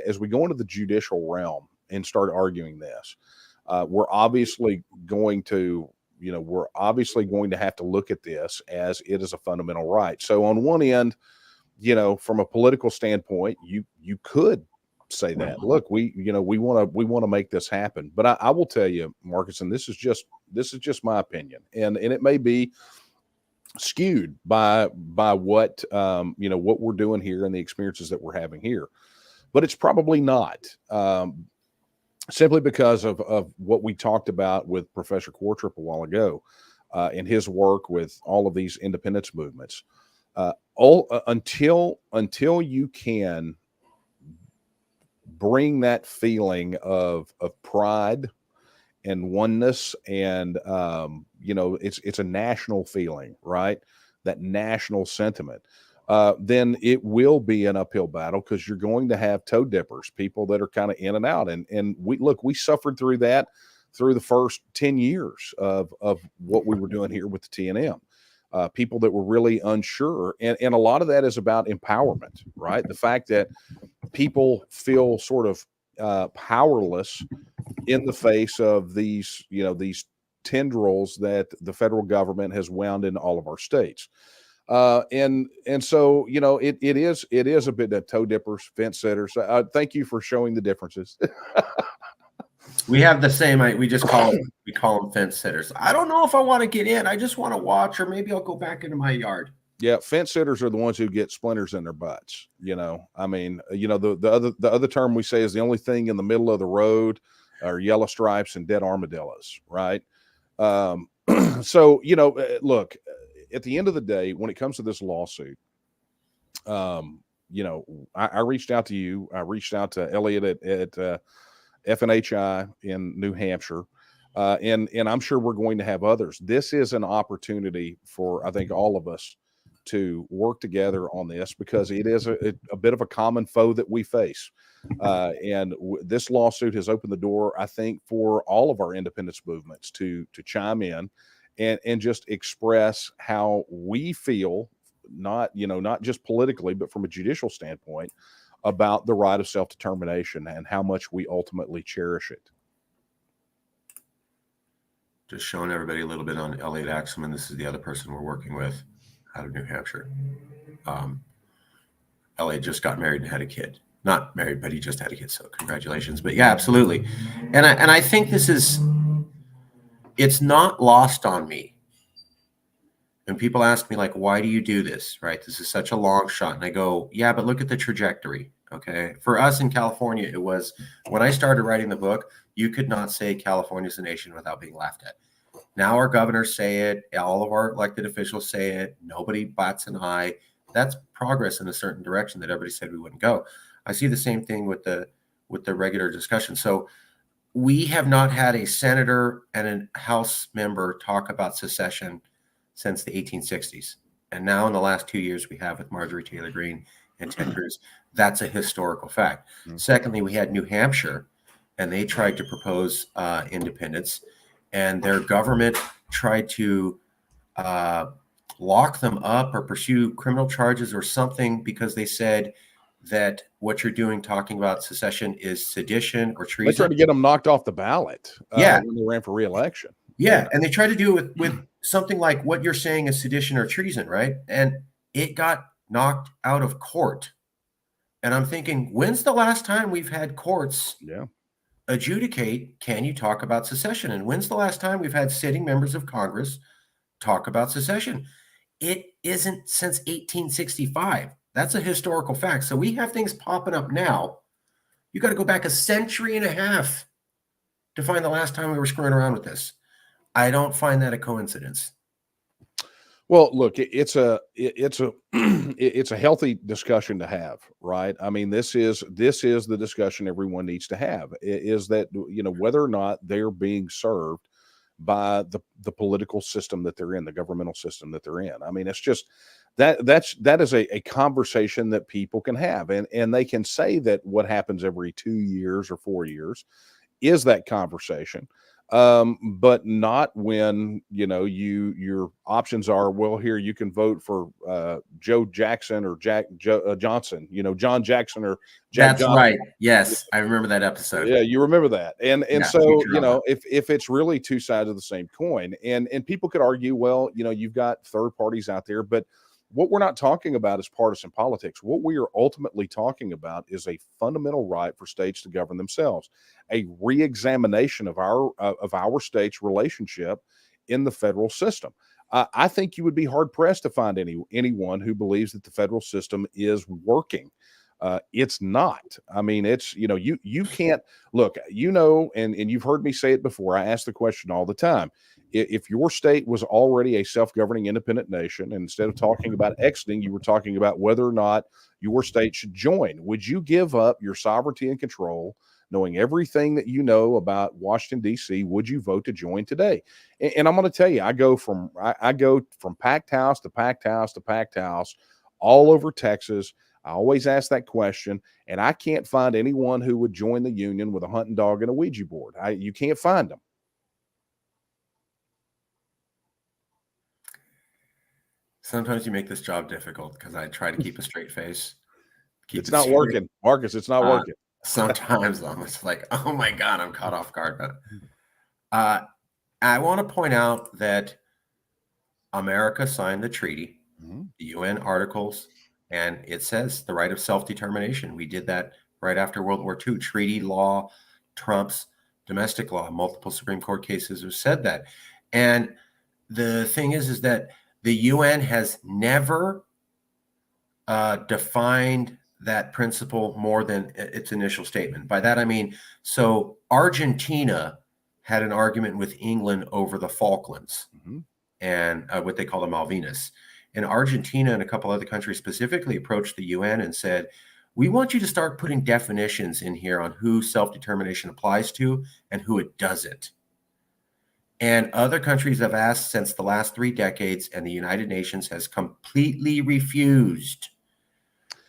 as we go into the judicial realm and start arguing this, we're obviously going to have to look at this as it is a fundamental right. So on one end, from a political standpoint, you could say that, look, we want to make this happen. But I will tell you, Marcus, and this is just my opinion, and it may be skewed by what what we're doing here and the experiences that we're having here, but it's probably not. Simply because of what we talked about with Professor Quartrip a while ago, in his work with all of these independence movements. Until you can bring that feeling of pride and oneness, and it's a national feeling, right? That national sentiment. Then it will be an uphill battle, because you're going to have toe dippers, people that are kind of in and out. And we suffered through that through the first 10 years of what we were doing here with the TNM. People that were really unsure. And a lot of that is about empowerment, right? The fact that people feel sort of powerless in the face of these tendrils that the federal government has wound in all of our states. And so, it is a bit of toe dippers, fence sitters. Thank you for showing the differences. We have the same. We call them fence sitters. I don't know if I want to get in. I just want to watch, or maybe I'll go back into my yard. Yeah, fence sitters are the ones who get splinters in their butts. I mean, the other term we say is the only thing in the middle of the road are yellow stripes and dead armadillos, right? So look. At the end of the day, when it comes to this lawsuit, I reached out to you. I reached out to Elliot at FNHI in New Hampshire, and I'm sure we're going to have others. This is an opportunity for, I think, all of us to work together on this, because it is a bit of a common foe that we face. And this lawsuit has opened the door, I think, for all of our independence movements to chime in and just express how we feel, not just politically, but from a judicial standpoint, about the right of self-determination and how much we ultimately cherish it. Just showing everybody a little bit on Elliot Axelman. This is the other person we're working with out of New Hampshire. Elliot just got married and had a kid. Not married, but he just had a kid. So congratulations. But yeah, absolutely. And I think it's not lost on me. And people ask me, like, why do you do this? Right? This is such a long shot. And I go, yeah, but look at the trajectory. Okay. For us in California, it was, when I started writing the book, you could not say California's a nation without being laughed at. Now our governors say it. All of our elected officials say it. Nobody bats an eye. That's progress in a certain direction that everybody said we wouldn't go. I see the same thing with the regular discussion. So we have not had a senator and a House member talk about secession since the 1860s. And now in the last 2 years, we have with Marjorie Taylor Greene and Ted Cruz. That's a historical fact. Mm-hmm. Secondly, we had New Hampshire, and they tried to propose independence, and their government tried to lock them up or pursue criminal charges or something, because they said that what you're doing, talking about secession, is sedition or treason. They tried to get them knocked off the ballot when they ran for re-election. Yeah, and they tried to do it with something like what you're saying is sedition or treason, right? And it got knocked out of court. And I'm thinking, when's the last time we've had courts Yeah. adjudicate, can you talk about secession? And when's the last time we've had sitting members of Congress talk about secession? It isn't since 1865. That's a historical fact. So we have things popping up now. You got to go back a century and a half to find the last time we were screwing around with this. I don't find that a coincidence. Well, look, it's a it's a healthy discussion to have, right? I mean, this is the discussion everyone needs to have. Is that, you know, whether or not they're being served by the political system that they're in, the governmental system that they're in. I mean, it's just that is a conversation that people can have, and they can say that what happens every 2 years or 4 years is that conversation, but not when, you know, your options are, well, here you can vote for Joe Jackson or Johnson, you know, John Jackson or Jack That's Johnson. right. Yes, I remember that episode. Yeah, you remember that. And Yeah, so, Futurama. you know, if it's really two sides of the same coin, and people could argue, well, you know, you've got third parties out there, but what we're not talking about is partisan politics. What we are ultimately talking about is a fundamental right for states to govern themselves, a re-examination of our state's relationship in the federal system. I think you would be hard pressed to find anyone who believes that the federal system is working. It's not. I mean, it's, you know, you can't look, you know, and you've heard me say it before. I ask the question all the time. If your state was already a self-governing independent nation, and instead of talking about exiting, you were talking about whether or not your state should join, would you give up your sovereignty and control, knowing everything that you know about Washington, D.C.? Would you vote to join today? And I'm going to tell you, I go from packed house to packed house to packed house all over Texas. I always ask that question, and I can't find anyone who would join the union with a hunting dog and a Ouija board. You can't find them. Sometimes you make this job difficult because I try to keep a straight face. It's not working, Marcus. It's not working. Sometimes I'm just like, oh my God, I'm caught off guard. But I want to point out that America signed the treaty, the UN articles, and it says the right of self-determination. We did that right after World War II. Treaty law trumps domestic law. Multiple Supreme Court cases have said that. And the thing is that the UN has never defined that principle more than its initial statement. By that, I mean, so Argentina had an argument with England over the Falklands and what they call the Malvinas. And Argentina and a couple other countries specifically approached the UN and said, we want you to start putting definitions in here on who self-determination applies to and who it doesn't. And other countries have asked since the last 3 decades, and the United Nations has completely refused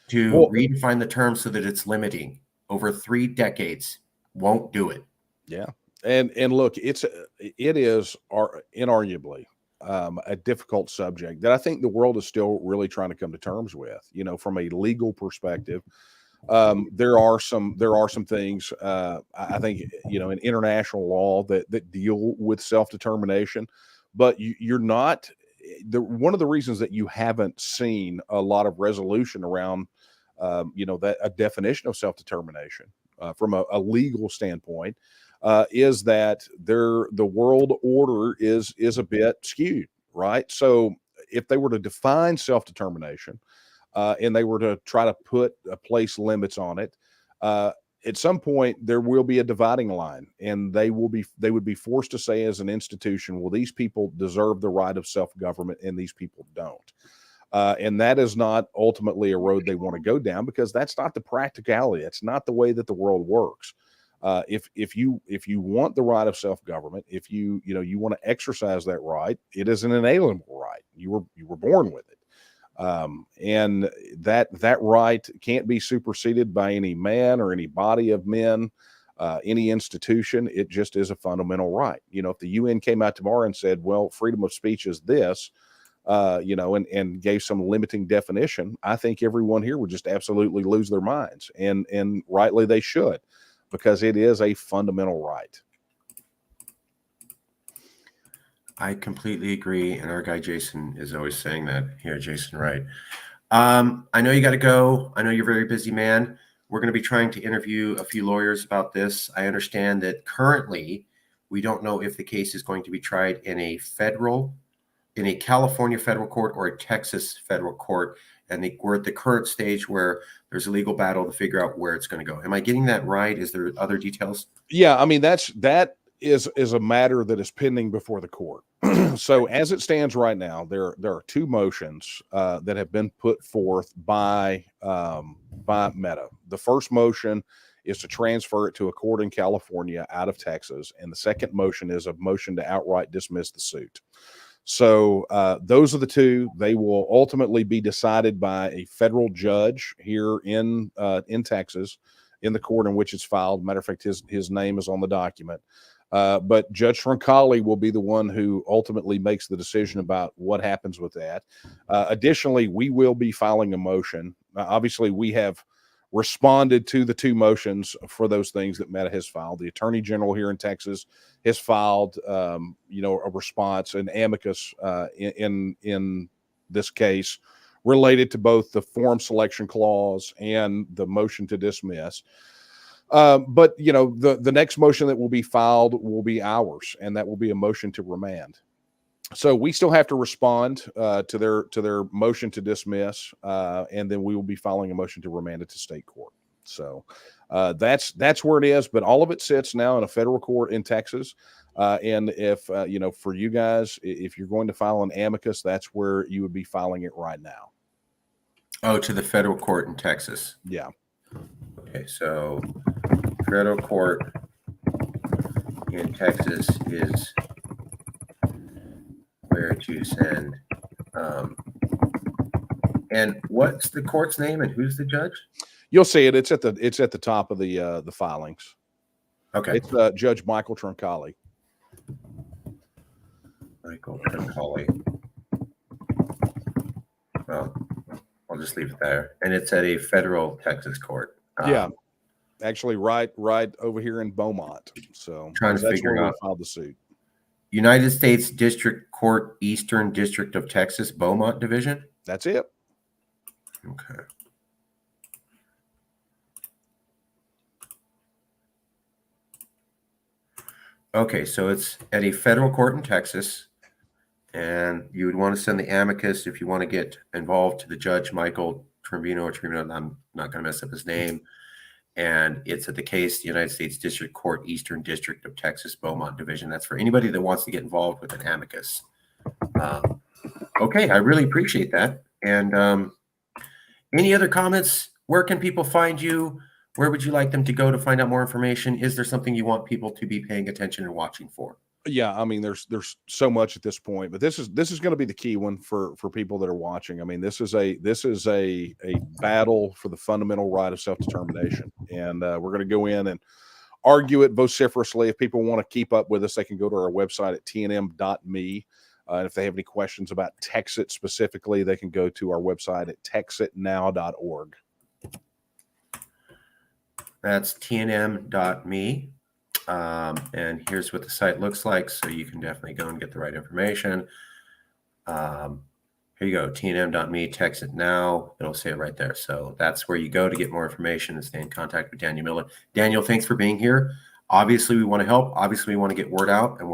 to redefine the term so that it's limiting. Over 3 decades, won't do it. Yeah. And look, it is inarguably a difficult subject that I think the world is still really trying to come to terms with. You know, from a legal perspective, there are some things I think, you know, in international law that deal with self-determination, but you're not one of the reasons that you haven't seen a lot of resolution around you know, that a definition of self-determination from a legal standpoint is that the world order is a bit skewed, right? So if they were to define self-determination and they were to try to place limits on it, at some point there will be a dividing line, and they would be forced to say as an institution, well, these people deserve the right of self-government and these people don't. And that is not ultimately a road they want to go down, because that's not the practicality. It's not the way that the world works. If you want the right of self-government, if you want to exercise that right, it is an inalienable right. You were born with it. And that right can't be superseded by any man or any body of men, any institution. It just is a fundamental right. You know, if the UN came out tomorrow and said, well, freedom of speech is this, you know, and gave some limiting definition, I think everyone here would just absolutely lose their minds, and rightly they should, because it is a fundamental right. I completely agree. And our guy Jason is always saying that here, Jason, right? I know you got to go. I know you're a very busy man. We're going to be trying to interview a few lawyers about this. I understand that currently we don't know if the case is going to be tried in a California federal court or a Texas federal court. And we're at the current stage where there's a legal battle to figure out where it's going to go. Am I getting that right? Is there other details? Yeah, I mean that is a matter that is pending before the court. So as it stands right now, there are two motions that have been put forth by Meta. The first motion is to transfer it to a court in California out of Texas, and the second motion is a motion to outright dismiss the suit. So those are the two. They will ultimately be decided by a federal judge here in Texas, in the court in which it's filed. Matter of fact, his name is on the document. But Judge Troncalli will be the one who ultimately makes the decision about what happens with that. Additionally, we will be filing a motion. Obviously, we have responded to the two motions for those things that Meta has filed. The Attorney General here in Texas has filed, a response, an amicus in this case related to both the form selection clause and the motion to dismiss. But the next motion that will be filed will be ours, and that will be a motion to remand. So we still have to respond to their motion to dismiss, and then we will be filing a motion to remand it to state court. So that's where it is. But all of it sits now in a federal court in Texas. And if for you guys, if you're going to file an amicus, that's where you would be filing it right now. Oh, to the federal court in Texas. Yeah. Okay, so federal court in Texas is where to send. And what's the court's name and who's the judge? You'll see it. It's at the top of the filings. Okay. It's Judge Michael Troncalli. Michael Troncalli. Well, I'll just leave it there. And it's at a federal Texas court. Yeah. Actually, right over here in Beaumont. So trying to figure out. Filed the suit. United States District Court, Eastern District of Texas, Beaumont Division. That's it. Okay. Okay, so it's at a federal court in Texas, and you would want to send the amicus if you want to get involved to the judge, Michael Trevino. I'm not going to mess up his name. And it's at the case, the United States District Court, Eastern District of Texas, Beaumont Division. That's for anybody that wants to get involved with an amicus. Okay, I really appreciate that. And any other comments? Where can people find you? Where would you like them to go to find out more information? Is there something you want people to be paying attention and watching for? Yeah, I mean, there's so much at this point, but this is going to be the key one for people that are watching. I mean, this is a battle for the fundamental right of self-determination, and we're going to go in and argue it vociferously. If people want to keep up with us, they can go to our website at tnm.me. And if they have any questions about TEXIT specifically, they can go to our website at texitnow.org. That's tnm.me. And here's what the site looks like, so you can definitely go and get the right information. Here you go, tnm.me, TEXIT now. It'll say it right there. So that's where you go to get more information and stay in contact with Daniel Miller. Daniel, thanks for being here. Obviously, we want to help. Obviously, we want to get word out, and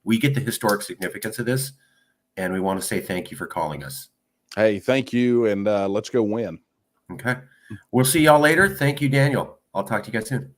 we get the historic significance of this, and we want to say thank you for calling us. Hey, thank you, and let's go win. Okay. We'll see y'all later. Thank you, Daniel. I'll talk to you guys soon.